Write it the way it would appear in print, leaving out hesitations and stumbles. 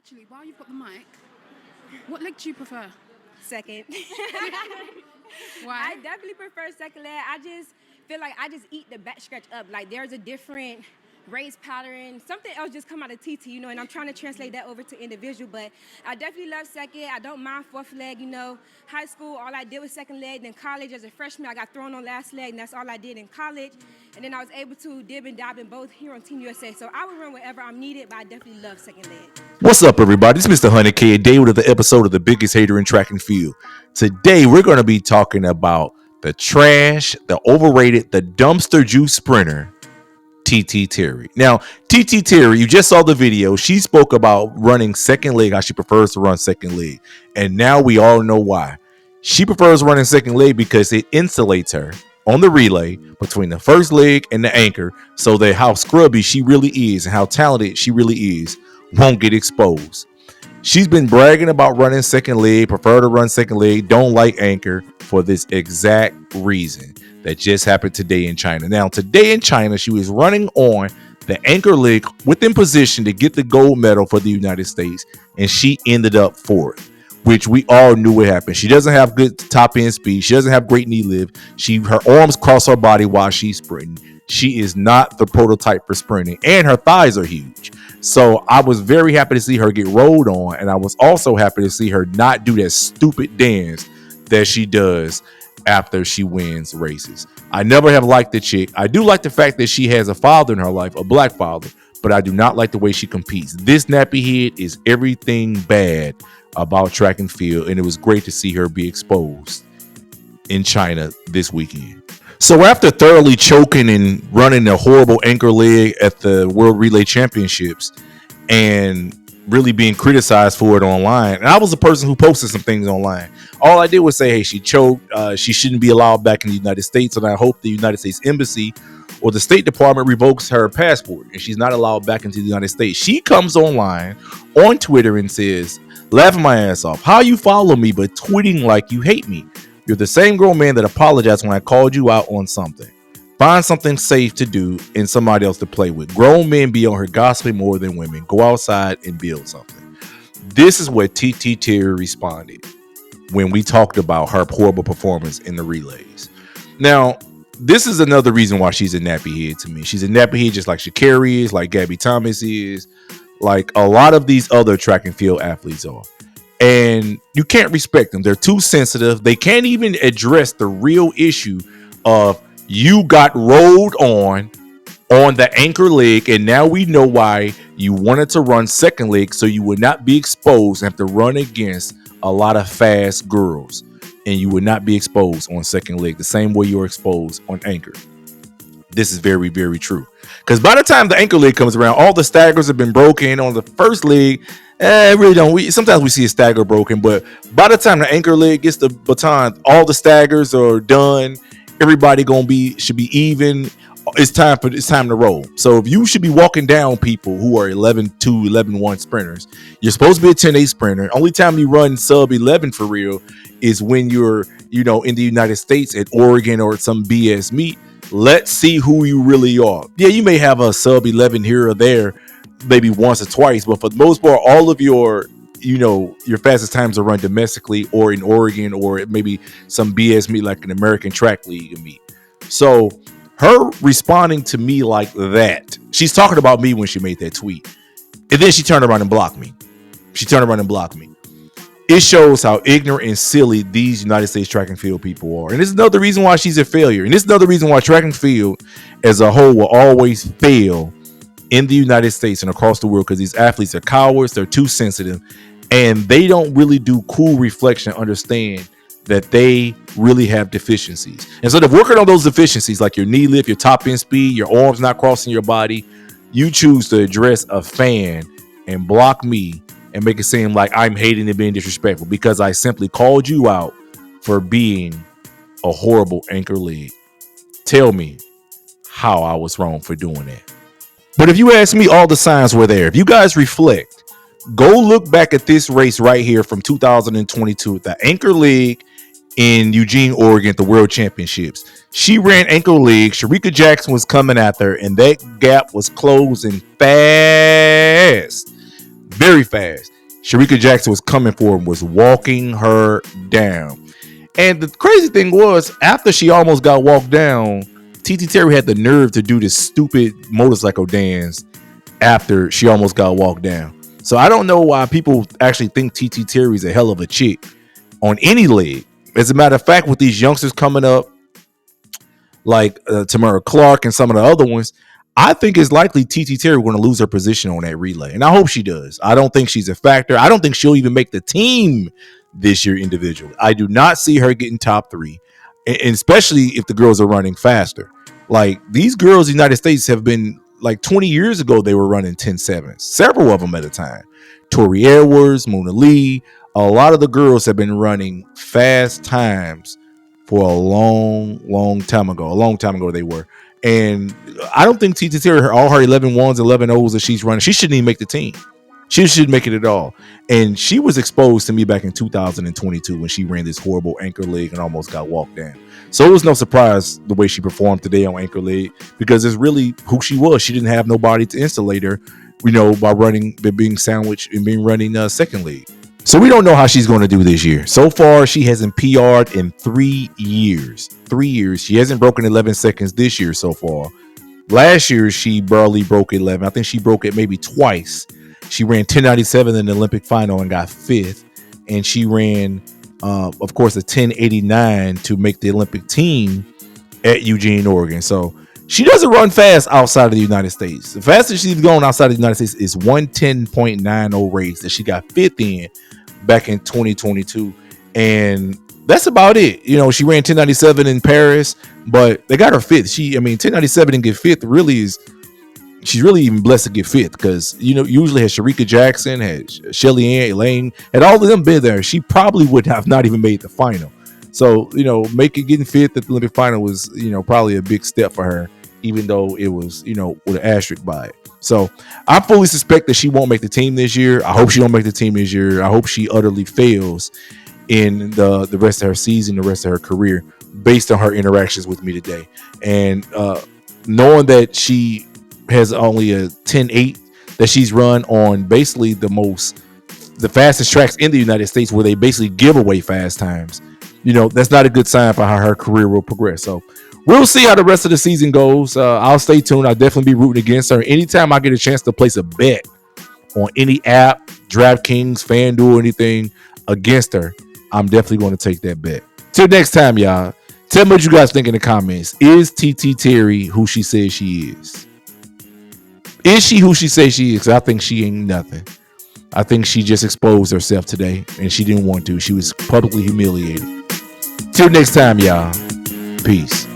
Actually, while you've got the mic, what leg do you prefer? Second. Why? I definitely prefer second leg. I just feel like I just eat the back stretch up. Like there's a different race pattern. Something else just come out of TT, and I'm trying to translate that over to individual. But I definitely love second. I don't mind fourth leg. High school, all I did was second leg. Then college, as a freshman, I got thrown on last leg, and that's all I did in college. And then I was able to dib and dab in both here on Team USA. So I would run wherever I'm needed, but I definitely love second leg. What's up, everybody? It's Mr. 100K, a day with the episode of The Biggest Hater in Track and Field. Today, we're going to be talking about the trash, the overrated, the dumpster juice sprinter, TT Terry. Now, TT Terry, you just saw the video. She spoke about running second leg, how she prefers to run second leg. And now we all know why. She prefers running second leg because it insulates her on the relay between the first leg and the anchor, so that how scrubby she really is and how talented she really is won't get exposed. She's been bragging about running second leg, prefer to run second leg, don't like anchor for this exact reason that just happened today in China. Now, today in China, she was running on the anchor leg within position to get the gold medal for the United States, and she ended up fourth, which we all knew would happen. She doesn't have good top end speed. She doesn't have great knee lift. Her arms cross her body while she's sprinting. She is not the prototype for sprinting, and her thighs are huge. So I was very happy to see her get rolled on, and I was also happy to see her not do that stupid dance that she does after she wins races. I never have liked the chick. I do like the fact that she has a father in her life, a black father, but I do not like the way she competes. This nappy head is everything bad about track and field, and it was great to see her be exposed in China this weekend. So after thoroughly choking and running a horrible anchor leg at the World Relay Championships and really being criticized for it online, and I was the person who posted some things online. All I did was say, hey, she choked. She shouldn't be allowed back in the United States, and I hope the United States Embassy or the State Department revokes her passport and she's not allowed back into the United States. She comes online on Twitter and says, laughing my ass off, how you follow me but tweeting like you hate me? You're the same grown man that apologized when I called you out on something. Find something safe to do and somebody else to play with. Grown men be on her gossiping more than women. Go outside and build something. This is what TT Terry responded when we talked about her horrible performance in the relays. Now, this is another reason why she's a nappy head to me. She's a nappy head just like Sha'Carri is, like Gabby Thomas is, like a lot of these other track and field athletes are. And you can't respect them. They're too sensitive. They can't even address the real issue of you got rolled on the anchor leg, and now we know why you wanted to run second leg so you would not be exposed and have to run against a lot of fast girls, and you would not be exposed on second leg the same way you're exposed on anchor. This is very, very true. Because by the time the anchor leg comes around, all the staggers have been broken on the first leg. Really don't. Sometimes we see a stagger broken, but by the time the anchor leg gets the baton, all the staggers are done. Everybody should be even. It's time to roll. So if you should be walking down people who are 11-2, 11-1 sprinters, you're supposed to be a 10-8 sprinter. Only time you run sub 11 for real is when you're, in the United States at Oregon or at some BS meet. Let's see who you really are. Yeah, you may have a sub 11 here or there, maybe once or twice, but for the most part, all of your fastest times are run domestically or in Oregon or maybe some BS meet like an American Track League meet. So her responding to me like that, she's talking about me when she made that tweet, and then she turned around and blocked me. It shows how ignorant and silly these United States track and field people are. And this is another reason why she's a failure. And this is another reason why track and field as a whole will always fail in the United States and across the world, because these athletes are cowards, they're too sensitive, and they don't really do cool reflection, understand that they really have deficiencies. Instead of working on those deficiencies, like your knee lift, your top end speed, your arms not crossing your body, you choose to address a fan and block me and make it seem like I'm hating and being disrespectful because I simply called you out for being a horrible anchor leg. Tell me how I was wrong for doing that. But if you ask me, all the signs were there. If you guys reflect, go look back at this race right here from 2022, the anchor leg in Eugene, Oregon at the World Championships. She ran anchor leg. Sharika Jackson was coming at her, and that gap was closing fast. very fast. Sharika Jackson was coming for him, was walking her down. And the crazy thing was, after she almost got walked down, TT Terry had the nerve to do this stupid motorcycle dance after she almost got walked down. So I don't know why people actually think TT Terry's a hell of a chick on any leg. As a matter of fact, with these youngsters coming up, like Tamara Clark and some of the other ones, I think it's likely TT Terry going to lose her position on that relay. And I hope she does. I don't think she's a factor. I don't think she'll even make the team this year individually. I do not see her getting top 3, and especially if the girls are running faster. Like, these girls in the United States have been, like 20 years ago, they were running 10.7s, several of them at a time. Tori Edwards, Mona Lee, a lot of the girls have been running fast times for a long time ago they were. And I don't think TT Terry, all her 11-1s, 11-0s that she's running, she shouldn't even make the team. She shouldn't make it at all. And she was exposed to me back in 2022 when she ran this horrible anchor leg and almost got walked down. So it was no surprise the way she performed today on anchor leg, because it's really who she was. She didn't have nobody to insulate her, by being sandwiched and being running second leg. So we don't know how she's going to do this year. So far, she hasn't PR'd in 3 years. 3 years. She hasn't broken 11 seconds this year so far. Last year, she barely broke 11. I think she broke it maybe twice. She ran 10.97 in the Olympic final and got 5th. And she ran, of course, a 10.89 to make the Olympic team at Eugene, Oregon. So she doesn't run fast outside of the United States. The fastest she's gone outside of the United States is 110.90 race that she got 5th in back in 2022. And that's about it. She ran 10.97 in Paris, but they got her 5th. 10.97 and get 5th really is, she's really even blessed to get 5th, because, usually had Sharika Jackson, had Shelly Ann, Elaine, had all of them been there, she probably would have not even made the final. So, getting 5th at the Olympic final was, probably a big step for her, even though it was, with an asterisk by it. So I fully suspect that she won't make the team this year. I hope she don't make the team this year. I hope she utterly fails in the rest of her season, the rest of her career, based on her interactions with me today. And knowing that she has only a 10.8 that she's run on basically the fastest tracks in the United States, where they basically give away fast times, that's not a good sign for how her career will progress. So we'll see how the rest of the season goes. I'll stay tuned. I'll definitely be rooting against her. Anytime I get a chance to place a bet on any app, DraftKings, FanDuel, anything against her, I'm definitely going to take that bet. Till next time, y'all. Tell me what you guys think in the comments. Is TT Terry who she says she is? Is she who she says she is? I think she ain't nothing. I think she just exposed herself today, and she didn't want to. She was publicly humiliated. Till next time, y'all. Peace.